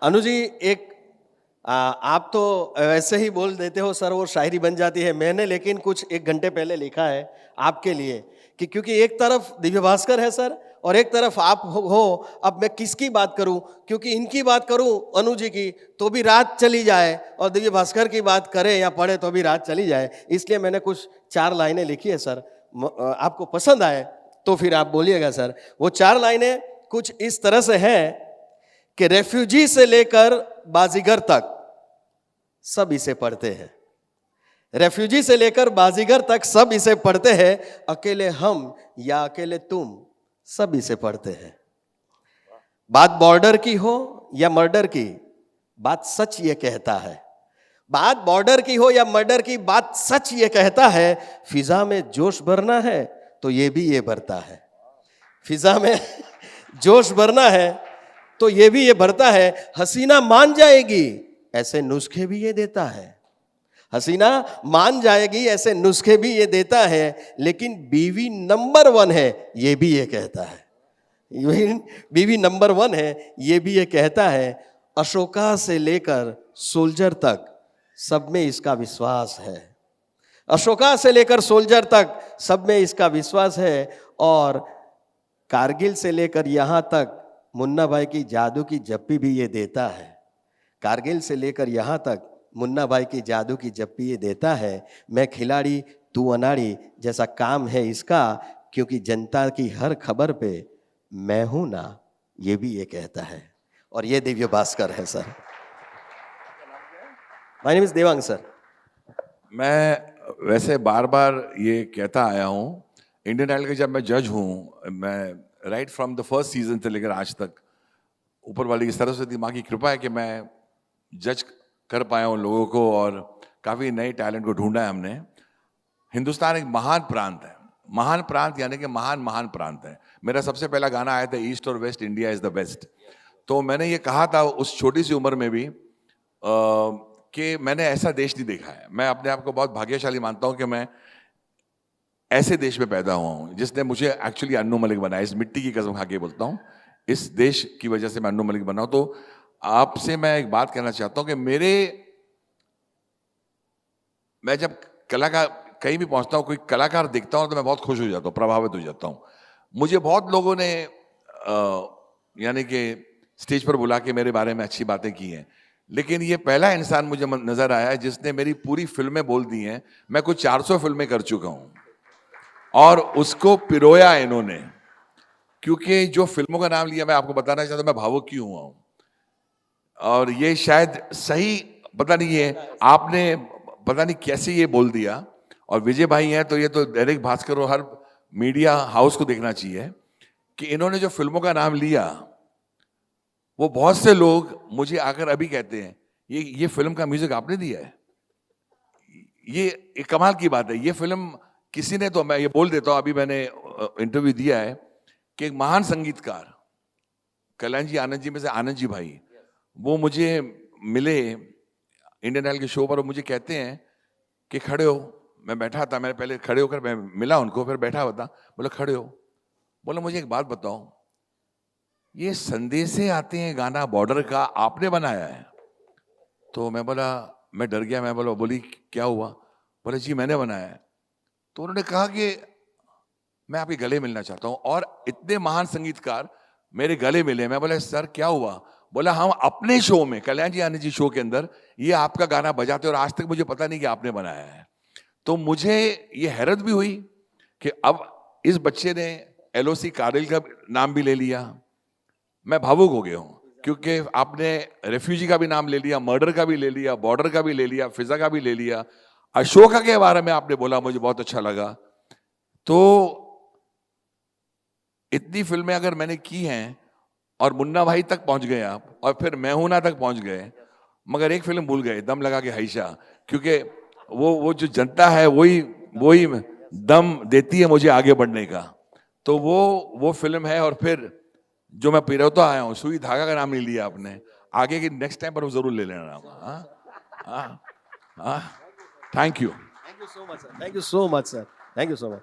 अनु जी, आप तो ऐसे ही बोल देते हो सर, वो शायरी बन जाती है। मैंने लेकिन कुछ 1 घंटे पहले लिखा है आपके लिए कि क्योंकि एक तरफ दिव्य भास्कर है सर और एक तरफ आप हो। अब मैं किसकी बात करूं? क्योंकि इनकी बात करूं अनु जी की तो भी रात चली जाए, और दिव्य भास्कर की बात करें या पढ़े तो भी रात चली जाए। इसलिए मैंने कुछ 4 लाइनें लिखी है सर, आपको पसंद आए तो फिर आप बोलिएगा सर। वो 4 लाइनें कुछ इस तरह से हैं कि रेफ्यूजी से लेकर बाजीगर तक सब इसे पढ़ते हैं। रेफ्यूजी से लेकर बाजीगर तक सब इसे पढ़ते हैं। अकेले हम या अकेले तुम सब इसे पढ़ते हैं। बात बॉर्डर की हो या मर्डर की, बात सच ये कहता है। बात बॉर्डर की हो या मर्डर की, बात सच ये कहता है। फिजा में जोश भरना है तो ये भी ये भरता है। फिजा में जोश भरना है तो ये भी ये भरता है। हसीना मान जाएगी ऐसे नुस्खे भी ये देता है। हसीना मान जाएगी ऐसे नुस्खे भी ये देता है। लेकिन बीवी नंबर 1 है ये भी ये कहता है। बीवी नंबर 1 है ये भी ये कहता है। अशोका से लेकर सोल्जर तक सब में इसका विश्वास है। अशोका से लेकर सोल्जर तक सब में इसका विश्वास है। और कारगिल से लेकर यहां तक मुन्ना भाई की जादू की जप्पी भी ये देता है। कारगिल से लेकर यहां तक मुन्ना भाई की जादू की जप्पी ये देता है। मैं खिलाड़ी तू अनाड़ी जैसा काम है इसका, क्योंकि जनता की हर खबर पे मैं हूं ना ये भी ये कहता है। और ये दिव्य भास्कर है sir. My name is Devang sir. मैं वैसे बार बार ये कहता आया हूँ, इंडियन आइडल के जब मैं जज हूँ, मैं right from the first season से लेकर आज तक ऊपर वाली की सरस्वती माँ की कृपा है कि मैं जज कर पाया हूँ लोगों को, और काफ़ी नए टैलेंट को ढूंढा है हमने। हिंदुस्तान एक महान प्रांत है। महान प्रांत यानी कि महान महान प्रांत है। मेरा सबसे पहला गाना आया था ईस्ट और west, India is the best. तो मैंने ये कहा था उस छोटी सी उम्र में भी कि मैंने ऐसा देश नहीं देखा है। मैं अपने आप को बहुत भाग्यशाली मानता हूँ कि मैं ऐसे देश में पैदा हुआ हूँ जिसने मुझे एक्चुअली अन्नू मलिक बनाया। इस मिट्टी की कसम खा के बोलता हूँ, इस देश की वजह से मैं अन्नू मलिक बना हूँ। तो आपसे मैं एक बात कहना चाहता हूँ कि मैं जब कलाकार कहीं भी पहुंचता हूँ, कोई कलाकार दिखता हूँ तो मैं बहुत खुश हो जाता हूँ, प्रभावित हो जाता हूँ। मुझे बहुत लोगों ने यानी कि स्टेज पर बुला के मेरे बारे में अच्छी बातें की हैं, लेकिन ये पहला इंसान मुझे नजर आया है जिसने मेरी पूरी फिल्में बोल दी हैं। मैं कुछ 400 फिल्में कर चुका हूँ और उसको पिरोया इन्होंने। क्योंकि जो फिल्मों का नाम लिया, मैं आपको बताना चाहता हूँ मैं भावुक क्यों हुआ हूँ, और ये शायद सही पता नहीं है, आपने पता नहीं कैसे ये बोल दिया। और विजय भाई हैं तो ये तो दैनिक भास्कर और हर मीडिया हाउस को देखना चाहिए कि इन्होंने जो फिल्मों का नाम लिया, वो बहुत से लोग मुझे आकर अभी कहते हैं ये फिल्म का म्यूजिक आपने दिया है। ये एक कमाल की बात है। ये फिल्म किसी ने, तो मैं ये बोल देता हूँ, अभी मैंने इंटरव्यू दिया है कि एक महान संगीतकार कल्याण जी आनंद जी में से आनंद जी भाई, वो मुझे मिले इंडियन आइडल के शो पर, और मुझे कहते हैं कि खड़े हो। मैं बैठा था, मैंने पहले खड़े होकर मैं मिला उनको, फिर बैठा हुआ था। बोला खड़े हो। बोला मुझे एक बात बताओ, ये संदेशे आते हैं गाना बॉर्डर का आपने बनाया है? तो मैं बोला, मैं डर गया। मैं बोला, बोली क्या हुआ? बोले जी मैंने बनाया है। तो उन्होंने कहा कि मैं आपके गले मिलना चाहता हूँ, और इतने महान संगीतकार मेरे गले मिले। मैं बोला सर क्या हुआ? बोला हम अपने शो में, कल्याण जी आनंद जी शो के अंदर ये आपका गाना बजाते और आज तक मुझे पता नहीं कि आपने बनाया है। तो मुझे ये हैरत भी हुई कि अब इस बच्चे ने LOC कारगिल का नाम भी ले लिया। मैं भावुक हो गया हूँ क्योंकि आपने रेफ्यूजी का भी नाम ले लिया, मर्डर का भी ले लिया, बॉर्डर का भी ले लिया, फिजा का भी ले लिया, अशोका के बारे में आपने बोला, मुझे बहुत अच्छा लगा। तो इतनी फिल्में अगर मैंने की हैं और मुन्ना भाई तक पहुंच गए आप, और फिर मैं हूं ना तक पहुंच गए, मगर एक फिल्म भूल गए, दम लगा के हईशा। क्योंकि वो जो जनता है वही दम देती है मुझे आगे बढ़ने का। तो वो फिल्म है। और फिर जो मैं पिरोता आया हूँ, सुई धागा का नाम नहीं लिया आपने, आगे की नेक्स्ट टाइम पर वो जरूर ले लेना। Thank you so much sir. Thank you so much sir. Thank you so much.